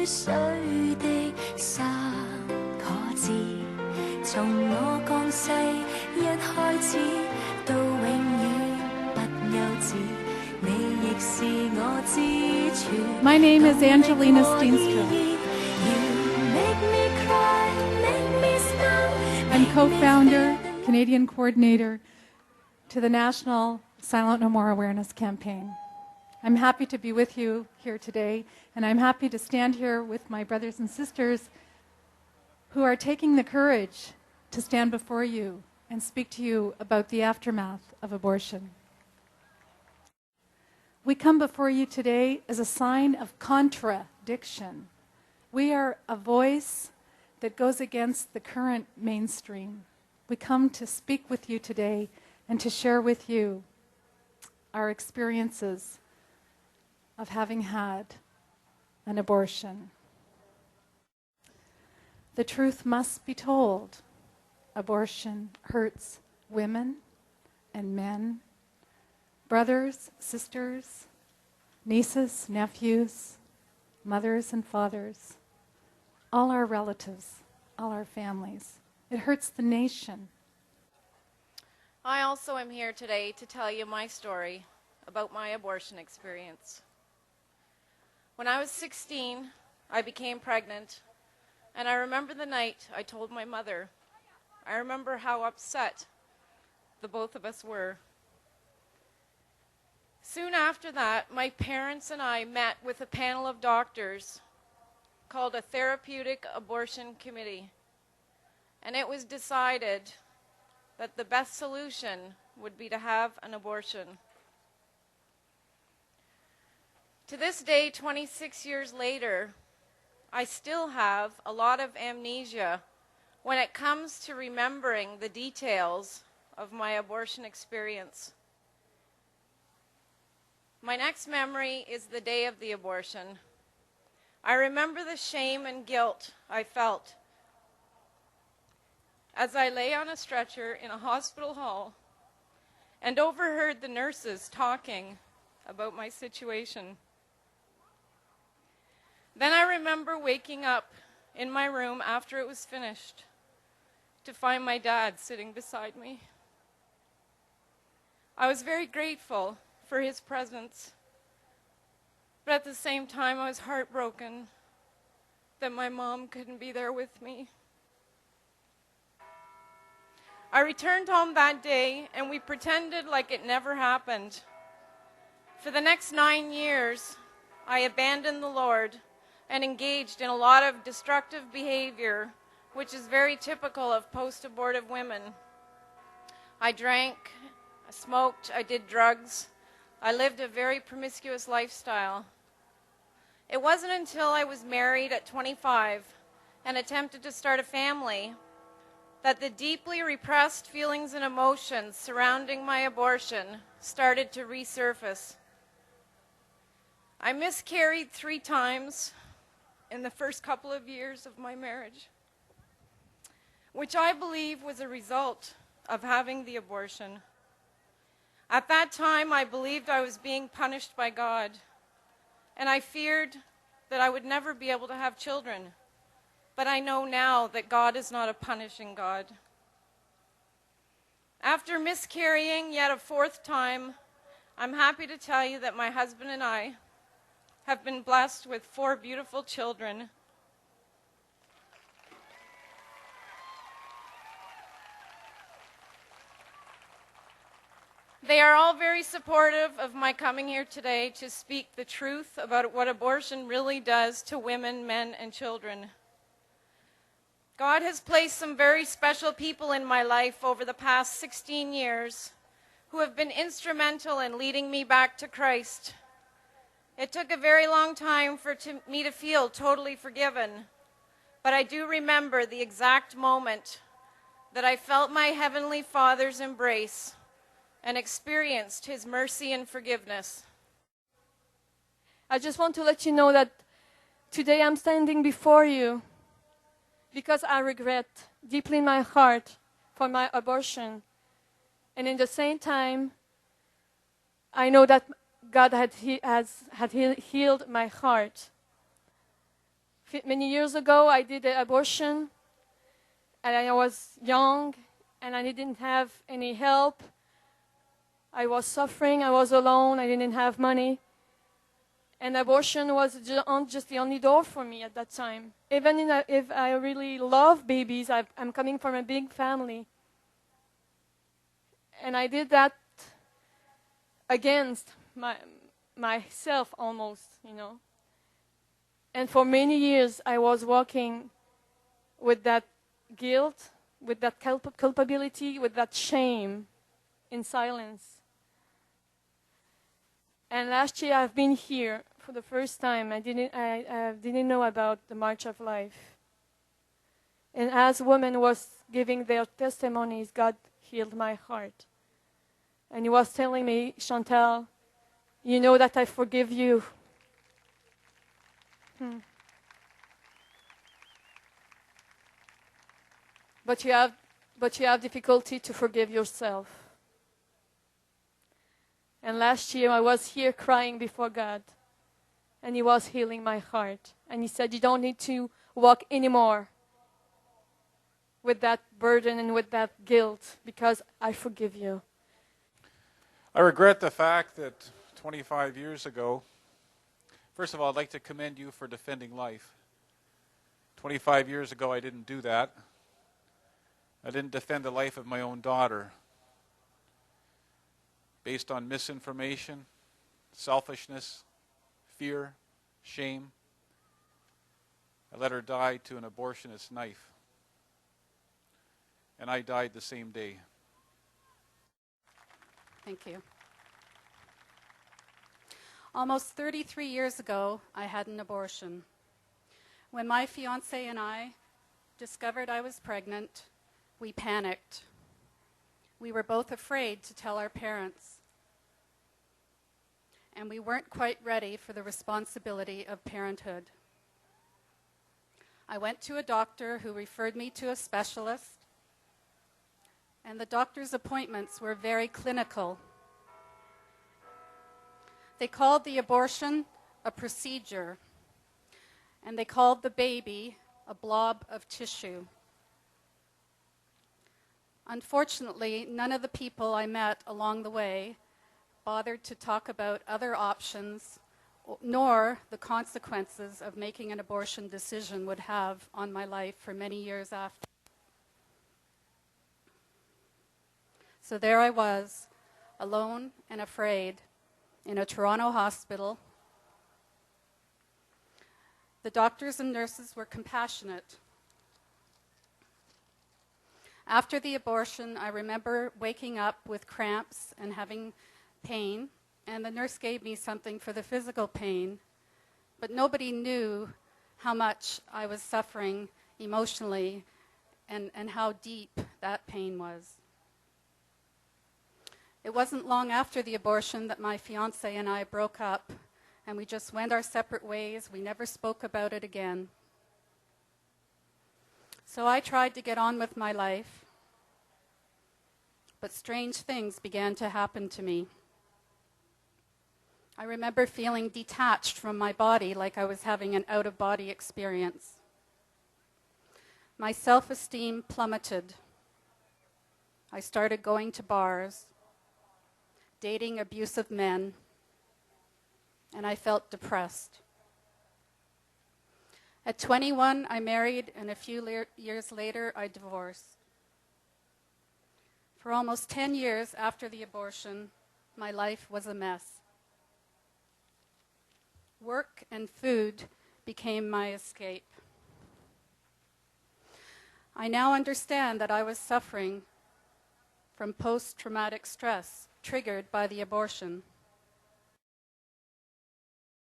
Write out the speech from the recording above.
水的沙果子，從我降世一開始到永遠不休止，你亦是我支柱。My name is Angelina Steenstra. I'm co-founder, Canadian coordinator to the National Silent No More Awareness Campaign. I'm happy to be with you here today, and I'm happy to stand here with my brothers and sisters who are taking the courage to stand before you and speak to you about the aftermath of abortion. We come before you today as a sign of contradiction. We are a voice that goes against the current mainstream. We come to speak with you today and to share with you our experiences of having had an abortion. The truth must be told. Abortion hurts women and men, brothers, sisters, nieces, nephews, mothers and fathers, all our relatives, all our families. It hurts the nation. I also am here today to tell you my story about my abortion experience. When I was 16, I became pregnant, and I remember the night I told my mother. I remember how upset the both of us were. Soon after that, my parents and I met with a panel of doctors called a Therapeutic Abortion Committee, and it was decided that the best solution would be to have an abortion. To this day, 26 years later, I still have a lot of amnesia when it comes to remembering the details of my abortion experience. My next memory is the day of the abortion. I remember the shame and guilt I felt as I lay on a stretcher in a hospital hall and overheard the nurses talking about my situation. Then I remember waking up in my room after it was finished to find my dad sitting beside me. I was very grateful for his presence, but at the same time I was heartbroken that my mom couldn't be there with me. I returned home that day and we pretended like it never happened. For the next 9 years, I abandoned the Lord and engaged in a lot of destructive behavior, which is very typical of post-abortive women. I drank, I smoked, I did drugs. I lived a very promiscuous lifestyle. It wasn't until I was married at 25 and attempted to start a family that the deeply repressed feelings and emotions surrounding my abortion started to resurface. I miscarried 3 times in the first couple of years of my marriage, which I believe was a result of having the abortion. At that time, I believed I was being punished by God, and I feared that I would never be able to have children. But I know now that God is not a punishing God. After miscarrying yet a 4th time, I'm happy to tell you that my husband and I have been blessed with 4 beautiful children. They are all very supportive of my coming here today to speak the truth about what abortion really does to women, men, and children. God has placed some very special people in my life over the past 16 years who have been instrumental in leading me back to Christ. It took a very long time for me to feel totally forgiven, but I do remember the exact moment that I felt my Heavenly Father's embrace and experienced His mercy and forgiveness. I just want to let you know that today I'm standing before you because I regret deeply in my heart for my abortion. And in the same time, I know that God had healed my heart Many years ago, I did an abortion, and I was young, and I didn't have any help. I was suffering, I was alone, I didn't have money. And abortion was just the only door for me at that time. Even if I really love babies, I'm coming from a big family. And I did that against myself almost, you know. And for many years, I was walking with that guilt, with that culpability, with that shame in silence. And last year, I've been here for the first time. I didn't know about the March of Life. And as women was giving their testimonies, God healed my heart. And He was telling me, Chantal, you know that I forgive you. But you have difficulty to forgive yourself. And last year I was here crying before God, and He was healing my heart. And He said, you don't need to walk anymore with that burden and with that guilt, because I forgive you. I regret the fact that 25 years ago, first of all, I'd like to commend you for defending life. 25 years ago, I didn't do that. I didn't defend the life of my own daughter. Based on misinformation, selfishness, fear, shame, I let her die to an abortionist knife. And I died the same day. Thank you. Almost 33 years ago, I had an abortion. When my fiancé and I discovered I was pregnant, we panicked. We were both afraid to tell our parents. And we weren't quite ready for the responsibility of parenthood. I went to a doctor who referred me to a specialist, and the doctor's appointments were very clinical. They called the abortion a procedure, and they called the baby a blob of tissue. Unfortunately, none of the people I met along the way bothered to talk about other options, nor the consequences of making an abortion decision would have on my life for many years after. So there I was, alone and afraid, in a Toronto hospital. The doctors and nurses were compassionate. After the abortion, I remember waking up with cramps and having pain, and the nurse gave me something for the physical pain, but nobody knew how much I was suffering emotionally and how deep that pain was. It wasn't long after the abortion that my fiancé and I broke up, and we just went our separate ways. We never spoke about it again. So I tried to get on with my life, but strange things began to happen to me. I remember feeling detached from my body, like I was having an out-of-body experience. My self-esteem plummeted. I started going to bars, dating abusive men, and I felt depressed. At 21, I married, and a few years later, I divorced. For almost 10 years after the abortion, my life was a mess. Work and food became my escape. I now understand that I was suffering from post-traumatic stress triggered by the abortion.